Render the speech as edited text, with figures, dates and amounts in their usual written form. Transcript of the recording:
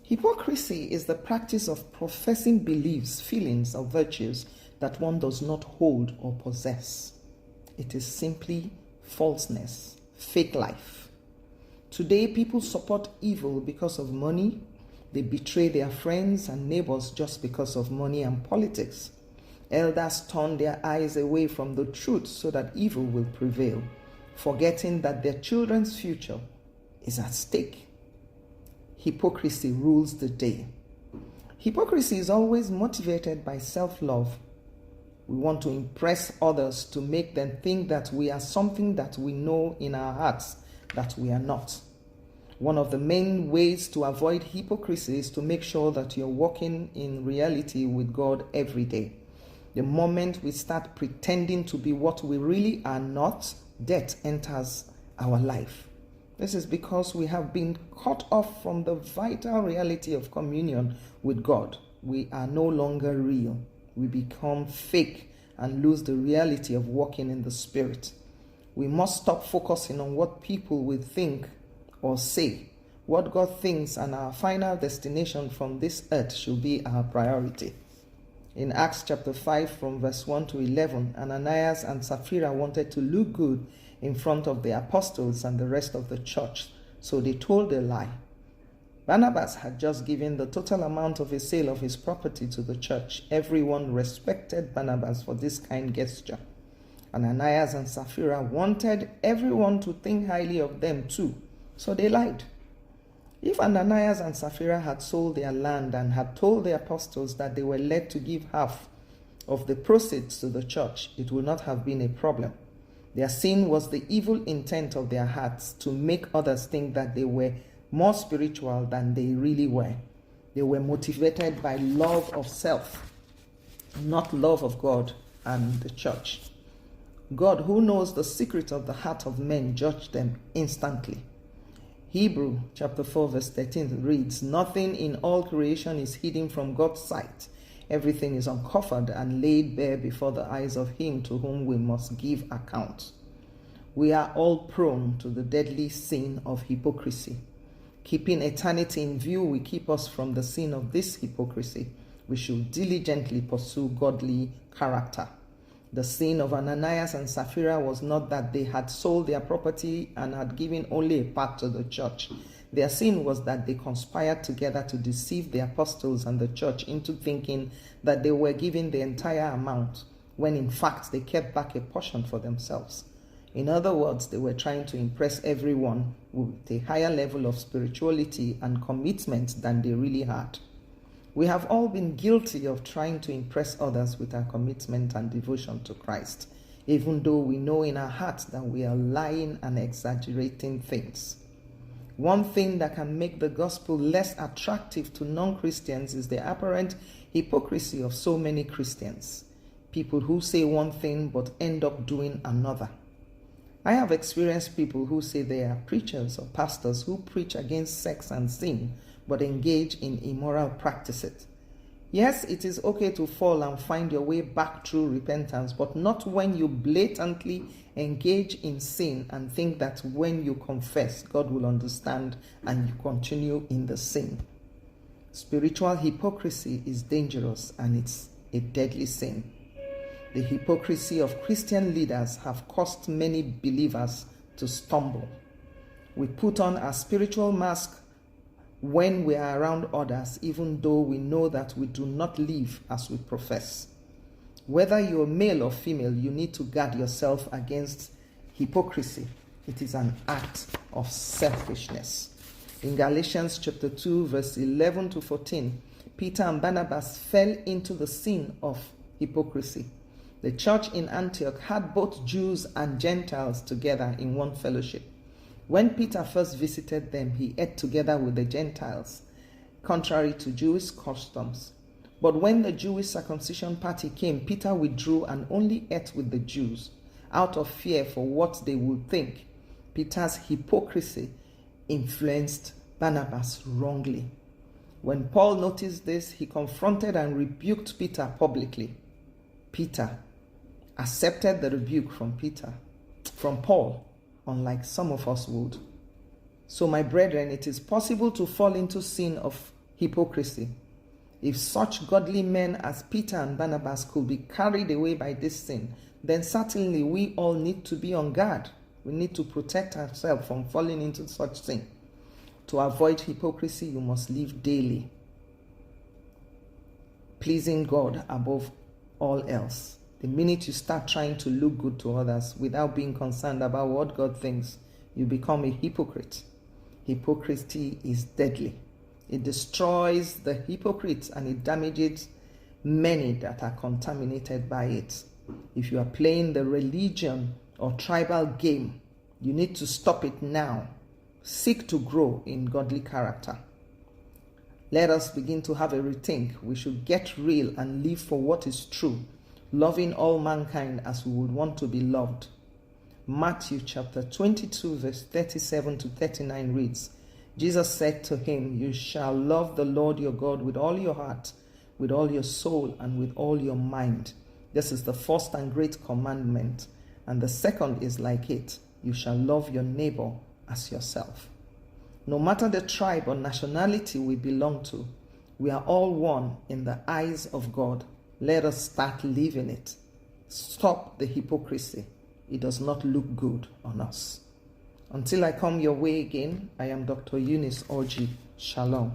Hypocrisy is the practice of professing beliefs, feelings, or virtues that one does not hold or possess. It is simply falseness, fake life. Today, people support evil because of money. They betray their friends and neighbors just because of money and politics. Elders turn their eyes away from the truth so that evil will prevail, forgetting that their children's future is at stake. Hypocrisy rules the day. Hypocrisy is always motivated by self-love. We want to impress others to make them think that we are something that we know in our hearts that we are not. One of the main ways to avoid hypocrisy is to make sure that you're walking in reality with God every day. The moment we start pretending to be what we really are not, death enters our life. This is because we have been cut off from the vital reality of communion with God. We are no longer real. We become fake and lose the reality of walking in the Spirit. We must stop focusing on what people will think or say. What God thinks and our final destination from this earth should be our priority. In Acts chapter 5 from verse 1 to 11, Ananias and Sapphira wanted to look good in front of the apostles and the rest of the church, so they told a lie. Barnabas had just given the total amount of a sale of his property to the church. Everyone respected Barnabas for this kind gesture. Ananias and Sapphira wanted everyone to think highly of them too, so they lied. If Ananias and Sapphira had sold their land and had told the apostles that they were led to give half of the proceeds to the church, it would not have been a problem. Their sin was the evil intent of their hearts to make others think that they were more spiritual than they really were. They were motivated by love of self, not love of God and the church. God, who knows the secret of the heart of men, judged them instantly. Hebrew chapter 4 verse 13 reads, "Nothing in all creation is hidden from God's sight. Everything is uncovered and laid bare before the eyes of him to whom we must give account." We are all prone to the deadly sin of hypocrisy. Keeping eternity in view will keep us from the sin of this hypocrisy. We should diligently pursue godly character. The sin of Ananias and Sapphira was not that they had sold their property and had given only a part to the church. Their sin was that they conspired together to deceive the apostles and the church into thinking that they were giving the entire amount, when in fact they kept back a portion for themselves. In other words, they were trying to impress everyone with a higher level of spirituality and commitment than they really had. We have all been guilty of trying to impress others with our commitment and devotion to Christ, even though we know in our hearts that we are lying and exaggerating things. One thing that can make the gospel less attractive to non-Christians is the apparent hypocrisy of so many Christians. People who say one thing but end up doing another. I have experienced people who say they are preachers or pastors who preach against sex and sin but engage in immoral practices. Yes, it is okay to fall and find your way back through repentance, but not when you blatantly engage in sin and think that when you confess, God will understand and you continue in the sin. Spiritual hypocrisy is dangerous and it's a deadly sin. The hypocrisy of Christian leaders have caused many believers to stumble. We put on a spiritual mask when we are around others, even though we know that we do not live as we profess. Whether you're male or female, you need to guard yourself against hypocrisy. It is an act of selfishness. In Galatians chapter 2, verse 11 to 14, Peter and Barnabas fell into the sin of hypocrisy. The church in Antioch had both Jews and Gentiles together in one fellowship. When Peter first visited them, he ate together with the Gentiles, contrary to Jewish customs. But when the Jewish circumcision party came, Peter withdrew and only ate with the Jews, out of fear for what they would think. Peter's hypocrisy influenced Barnabas wrongly. When Paul noticed this, he confronted and rebuked Peter publicly. Peter accepted the rebuke from Paul, unlike some of us would. So, my brethren, it is possible to fall into sin of hypocrisy. If such godly men as Peter and Barnabas could be carried away by this sin, then certainly we all need to be on guard. We need to protect ourselves from falling into such sin. To avoid hypocrisy, you must live daily, pleasing God above all else. The minute you start trying to look good to others without being concerned about what God thinks, you become a hypocrite. Hypocrisy is deadly. It destroys the hypocrites and it damages many that are contaminated by it. If you are playing the religion or tribal game, you need to stop it now. Seek to grow in godly character. Let us begin to have a rethink. We should get real and live for what is true, loving all mankind as we would want to be loved. Matthew chapter 22 verse 37 to 39 reads, Jesus said to him, "You shall love the Lord your God with all your heart, with all your soul, and with all your mind. This is the first and great commandment, and the second is like it. You shall love your neighbor as yourself." No matter the tribe or nationality we belong to, we are all one in the eyes of God. Let us start living it. Stop the hypocrisy. It does not look good on us. Until I come your way again, I am Dr. Eunice Orji. Shalom.